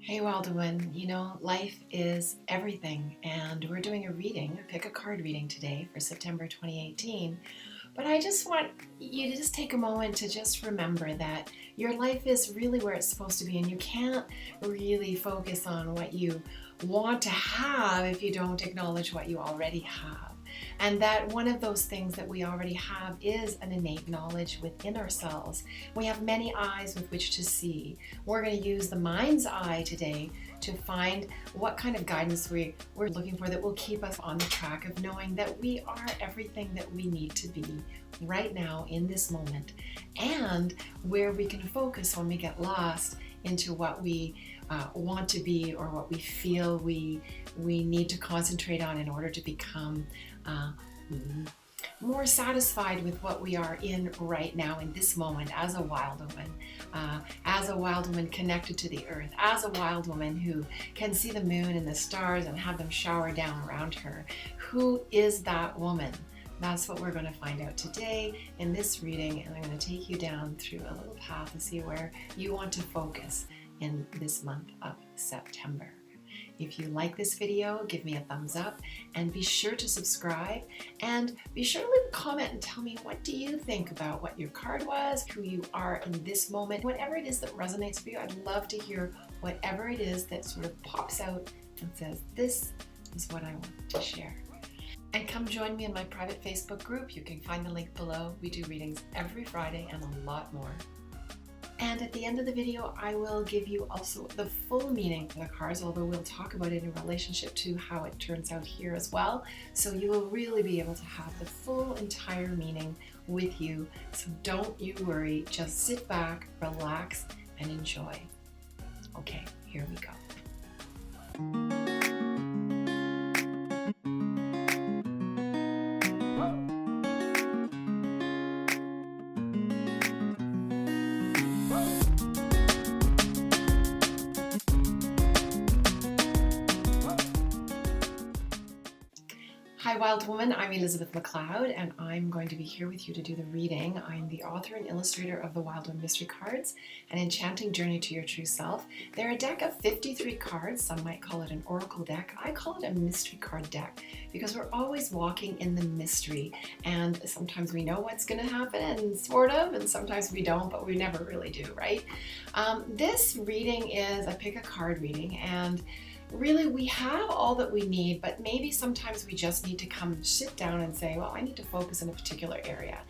Hey Wildwoman, life is everything, and we're doing a reading, a pick a card reading today for September 2018. But I just want you to just take a moment to just remember that your life is really where it's supposed to be, and you can't really focus on what you want to have if you don't acknowledge what you already have. And that one of those things that we already have is an innate knowledge within ourselves. We have many eyes with which to see. We're going to use the mind's eye today to find what kind of guidance we're looking for that will keep us on the track of knowing that we are everything that we need to be right now in this moment, and where we can focus when we get lost into what we want to be or what we feel we need to concentrate on in order to become more satisfied with what we are in right now in this moment as a wild woman connected to the earth, as a wild woman who can see the moon and the stars and have them shower down around her. Who is that woman? That's what we're going to find out today in this reading, and I'm going to take you down through a little path to see where you want to focus in this month of September. If you like this video, give me a thumbs up and be sure to subscribe, and be sure to leave a comment and tell me, what do you think about what your card was, who you are in this moment, whatever it is that resonates for you. I'd love to hear whatever it is that sort of pops out and says, this is what I want to share. And come join me in my private Facebook group. You can find the link below. We do readings every Friday and a lot more. And at the end of the video, I will give you also the full meaning for the cards, although we'll talk about it in relationship to how it turns out here as well. So you will really be able to have the full entire meaning with you. So don't you worry, just sit back, relax, and enjoy. Okay, here we go. Hi Wild Woman, I'm Elizabeth McLeod, and I'm going to be here with you to do the reading. I'm the author and illustrator of the Wild Woman Mystery Cards, an enchanting journey to your true self. They're a deck of 53 cards. Some might call it an oracle deck. I call it a mystery card deck because we're always walking in the mystery, and sometimes we know what's going to happen, and sort of, and sometimes we don't, but we never really do, right? This reading is a pick a card reading, and really, we have all that we need, but maybe sometimes we just need to come sit down and say, well, I need to focus in a particular area.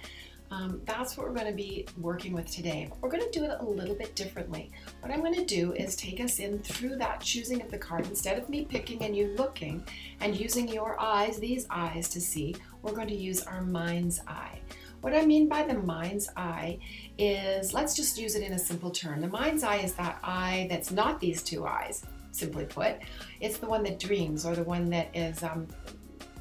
That's what we're going to be working with today. But we're going to do it a little bit differently. What I'm going to do is take us in through that choosing of the card. Instead of me picking and you looking and using your eyes, these eyes to see, we're going to use our mind's eye. What I mean by the mind's eye is, let's just use it in a simple term. The mind's eye is that eye that's not these two eyes. Simply put, it's the one that dreams, or the one that is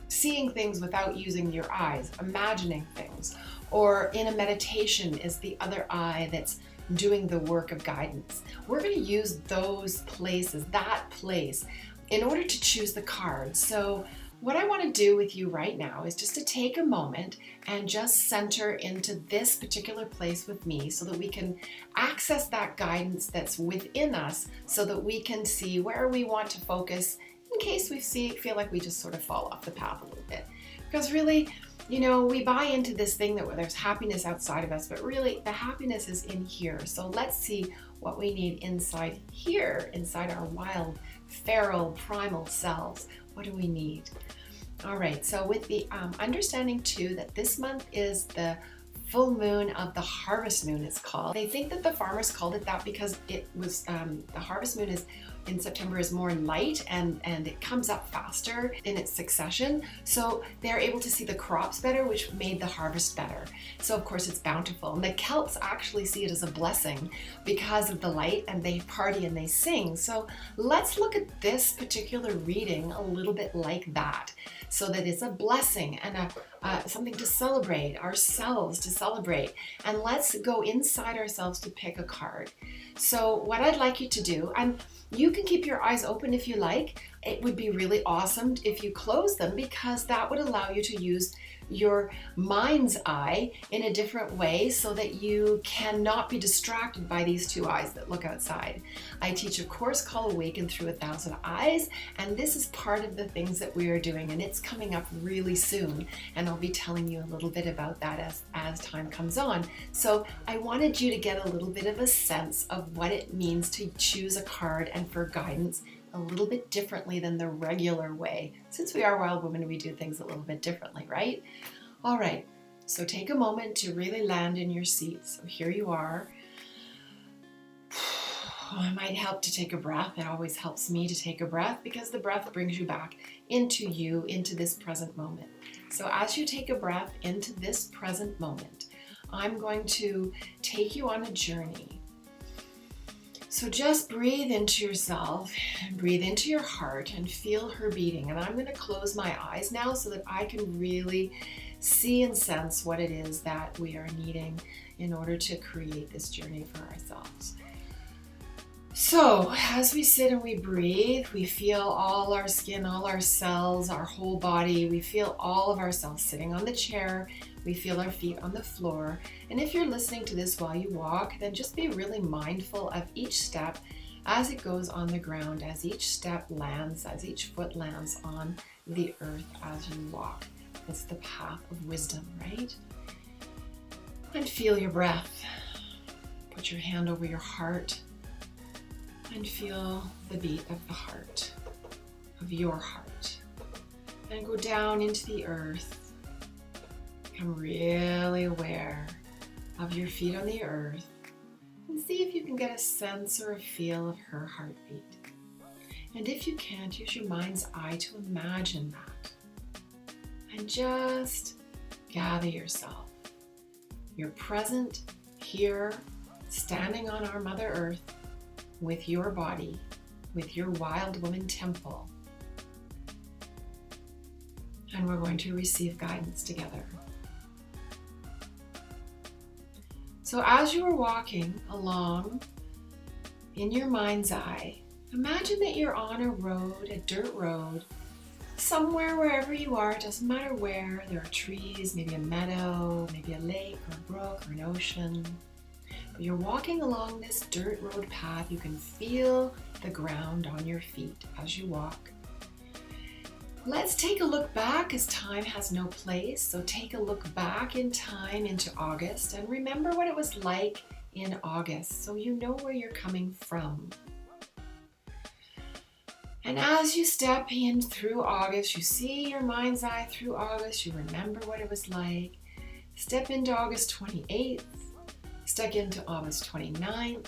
seeing things without using your eyes, imagining things, or in a meditation is the other eye that's doing the work of guidance. We're going to use those places, that place, in order to choose the cards. So what I want to do with you right now is just to take a moment and just center into this particular place with me so that we can access that guidance that's within us, so that we can see where we want to focus in case we feel like we just sort of fall off the path a little bit. Because really, we buy into this thing that there's happiness outside of us, but really the happiness is in here. So let's see what we need inside here, inside our wild, feral, primal selves. What do we need? All right, so with the understanding too that this month is the full moon of the harvest moon, it's called. They think that the farmers called it that because it was the harvest moon is in September is more light and it comes up faster in its succession. So they're able to see the crops better, which made the harvest better. So of course it's bountiful. And the Celts actually see it as a blessing because of the light, and they party and they sing. So let's look at this particular reading a little bit like that, so that it's a blessing and something to celebrate, ourselves to celebrate. And let's go inside ourselves to pick a card. So what I'd like you to do, and you can keep your eyes open if you like, it would be really awesome if you close them, because that would allow you to use your mind's eye in a different way so that you cannot be distracted by these two eyes that look outside. I teach a course called Awaken Through 1,000 Eyes, and this is part of the things that we are doing, and it's coming up really soon, and I'll be telling you a little bit about that as time comes on. So I wanted you to get a little bit of a sense of what it means to choose a card and for guidance a little bit differently than the regular way. Since we are wild women, we do things a little bit differently, right? All right, so take a moment to really land in your seat. So here you are. It might help to take a breath. It always helps me to take a breath, because the breath brings you back into you, into this present moment. So as you take a breath into this present moment, I'm going to take you on a journey. So just breathe into yourself, breathe into your heart, and feel her beating. And I'm going to close my eyes now so that I can really see and sense what it is that we are needing in order to create this journey for ourselves. So as we sit and we breathe, we feel all our skin, all our cells, our whole body. We feel all of ourselves sitting on the chair. We feel our feet on the floor. And if you're listening to this while you walk, then just be really mindful of each step as it goes on the ground, as each step lands, as each foot lands on the earth as you walk. It's the path of wisdom, right? And feel your breath. Put your hand over your heart and feel the beat of the heart, of your heart. And go down into the earth. Become really aware of your feet on the earth, and see if you can get a sense or a feel of her heartbeat. And if you can't, use your mind's eye to imagine that. And just gather yourself. You're present here, standing on our Mother Earth, with your body, with your wild woman temple. And we're going to receive guidance together. So as you are walking along in your mind's eye, imagine that you're on a road, a dirt road, somewhere, wherever you are, it doesn't matter where. There are trees, maybe a meadow, maybe a lake or a brook or an ocean. But you're walking along this dirt road path. You can feel the ground on your feet as you walk. Let's take a look back, as time has no place. So take a look back in time into August and remember what it was like in August, so you know where you're coming from. And as you step in through August, you see your mind's eye through August, you remember what it was like. Step into August 28th, step into August 29th,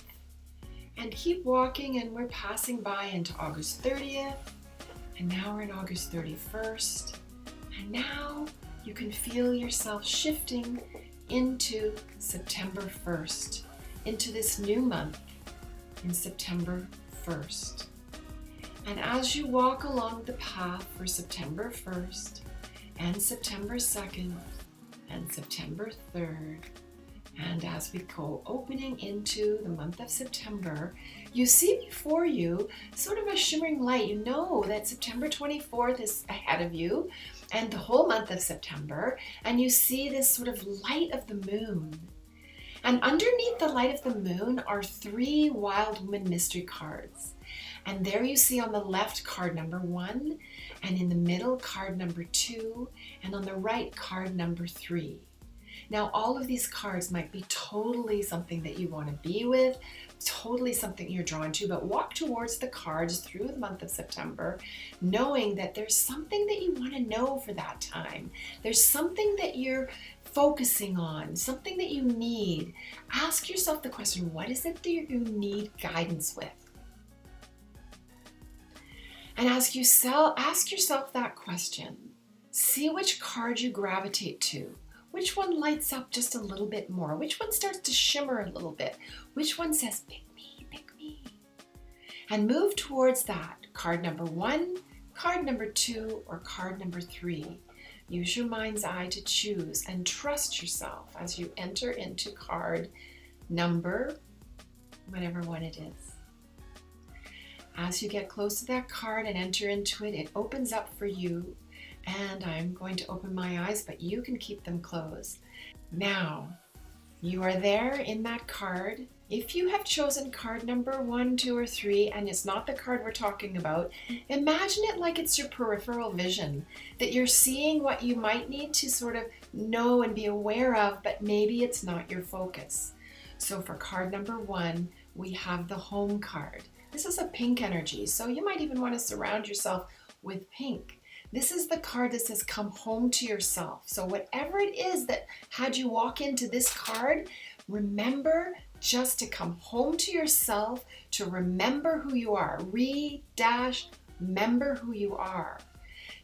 and keep walking, and we're passing by into August 30th, and now we're in August 31st, and now you can feel yourself shifting into September 1st, into this new month in September 1st. And as you walk along the path for September 1st and September 2nd and September 3rd, and as we go opening into the month of September, you see before you sort of a shimmering light. You know that September 24th is ahead of you and the whole month of September, and you see this sort of light of the moon. And underneath the light of the moon are 3 Wild Woman mystery cards. And there you see on the left card number 1, and in the middle card number 2, and on the right card number 3. Now all of these cards might be totally something that you want to be with, totally something you're drawn to, but walk towards the cards through the month of September, knowing that there's something that you want to know for that time. There's something that you're focusing on, something that you need. Ask yourself the question, what is it that you need guidance with? And ask yourself that question. See which card you gravitate to. Which one lights up just a little bit more? Which one starts to shimmer a little bit? Which one says, pick me, pick me? And move towards that. Card number 1, card number 2, or card number 3. Use your mind's eye to choose and trust yourself as you enter into card number, whatever one it is. As you get close to that card and enter into it, it opens up for you. And I'm going to open my eyes, but you can keep them closed. Now, you are there in that card. If you have chosen card number 1, 2, or 3, and it's not the card we're talking about, imagine it like it's your peripheral vision, that you're seeing what you might need to sort of know and be aware of, but maybe it's not your focus. So for card number 1, we have the home card. This is a pink energy, so you might even want to surround yourself with pink. This is the card that says come home to yourself. So whatever it is that had you walk into this card, remember just to come home to yourself, to remember who you are. Remember who you are.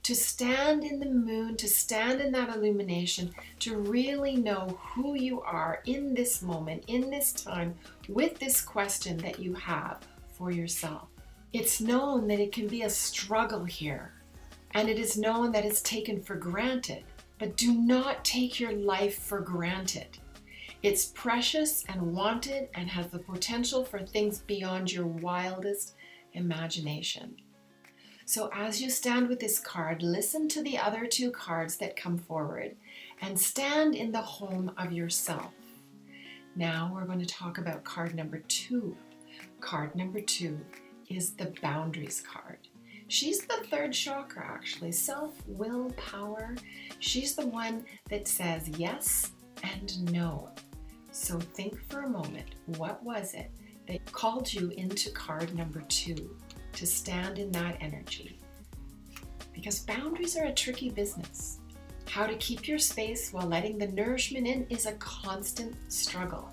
To stand in the moon, to stand in that illumination, to really know who you are in this moment, in this time, with this question that you have for yourself. It's known that it can be a struggle here. And it is known that it's taken for granted, but do not take your life for granted. It's precious and wanted and has the potential for things beyond your wildest imagination. So as you stand with this card, listen to the other 2 cards that come forward and stand in the home of yourself. Now we're going to talk about card number 2. Card number 2 is the boundaries card. She's the 3rd chakra, actually, self-will power. She's the one that says yes and no. So think for a moment, what was it that called you into card number 2 to stand in that energy? Because boundaries are a tricky business. How to keep your space while letting the nourishment in is a constant struggle.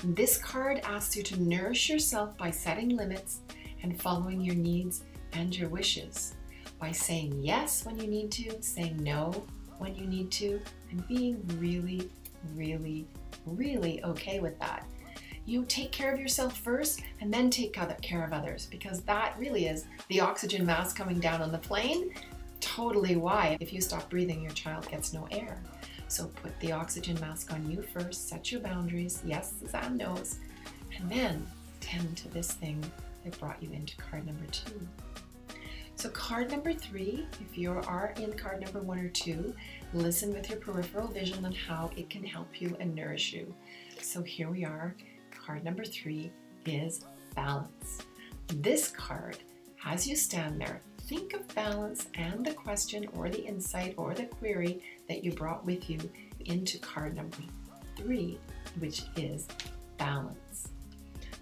This card asks you to nourish yourself by setting limits and following your needs and your wishes, by saying yes when you need to, saying no when you need to, and being really, really, really okay with that. You take care of yourself first and then take care of others, because that really is the oxygen mask coming down on the plane. Totally why. If you stop breathing, your child gets no air. So put the oxygen mask on you first, set your boundaries, yeses and nos, and then tend to this thing that brought you into card number 2. So card number 3, if you are in card number 1 or 2, listen with your peripheral vision on how it can help you and nourish you. So here we are. Card number 3 is balance. This card, as you stand there, think of balance and the question or the insight or the query that you brought with you into card number 3, which is balance.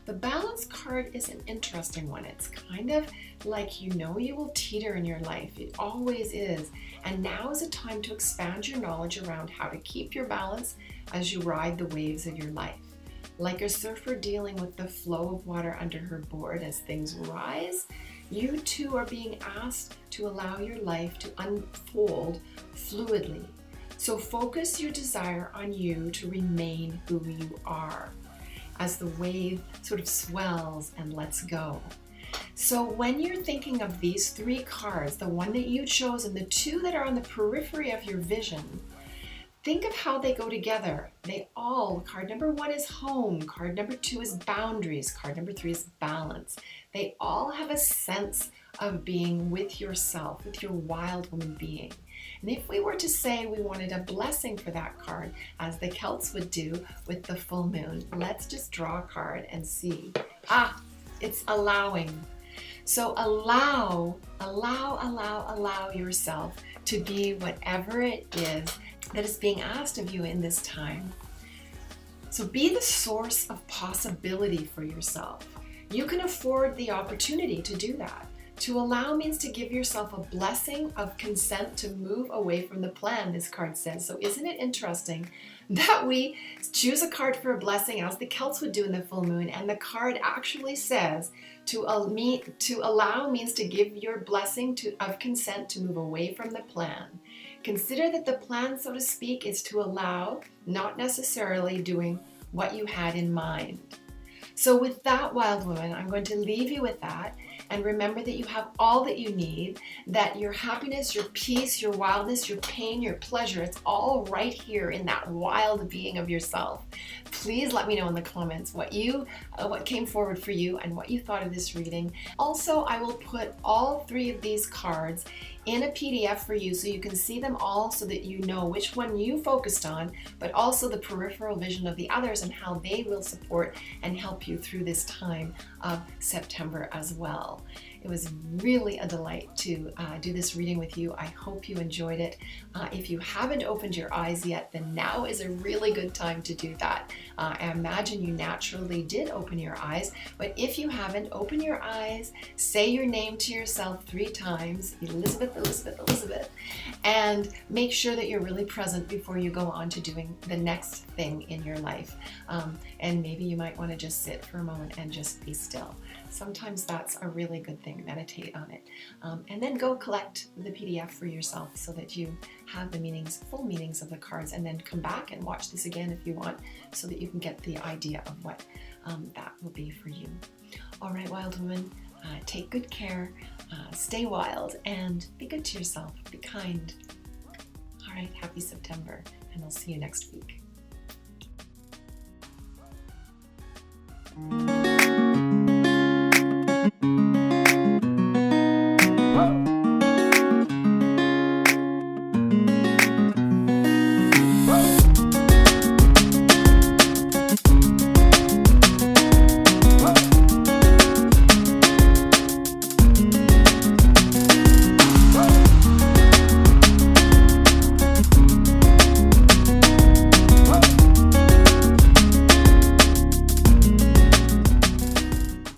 The balance card is an interesting one. It's kind of like you will teeter in your life. It always is. And now is a time to expand your knowledge around how to keep your balance as you ride the waves of your life. Like a surfer dealing with the flow of water under her board as things rise, you too are being asked to allow your life to unfold fluidly. So focus your desire on you to remain who you are as the wave sort of swells and lets go. So when you're thinking of these 3 cards, the one that you chose and the 2 that are on the periphery of your vision, think of how they go together. Card number 1 is home, card number 2 is boundaries, card number 3 is balance. They all have a sense of being with yourself, with your wild woman being. And if we were to say we wanted a blessing for that card, as the Celts would do with the full moon, let's just draw a card and see. It's allowing. So allow yourself to be whatever it is that is being asked of you in this time. So be the source of possibility for yourself. You can afford the opportunity to do that. To allow means to give yourself a blessing of consent to move away from the plan, this card says. So isn't it interesting that we choose a card for a blessing as the Celts would do in the full moon, and the card actually says to allow means to give your blessing of consent to move away from the plan. Consider that the plan, so to speak, is to allow, not necessarily doing what you had in mind. So with that, wild woman, I'm going to leave you with that. And remember that you have all that you need, that your happiness, your peace, your wildness, your pain, your pleasure, it's all right here in that wild being of yourself. Please let me know in the comments what came forward for you and what you thought of this reading. Also, I will put all 3 of these cards in a PDF for you so you can see them all, so that you know which one you focused on, but also the peripheral vision of the others and how they will support and help you through this time of September as well. It was really a delight to do this reading with you. I hope you enjoyed it. If you haven't opened your eyes yet, then now is a really good time to do that. I imagine you naturally did open your eyes, but if you haven't, open your eyes, say your name to yourself 3 times, Elizabeth, Elizabeth, Elizabeth, and make sure that you're really present before you go on to doing the next thing in your life. And maybe you might want to just sit for a moment and just be still. Sometimes that's a really good thing. Meditate on it. And then go collect the PDF for yourself so that you have the meanings, full meanings of the cards, and then come back and watch this again if you want, so that you can get the idea of what that will be for you. All right, wild woman, take good care, stay wild, and be good to yourself. Be kind. All right, happy September, and I'll see you next week.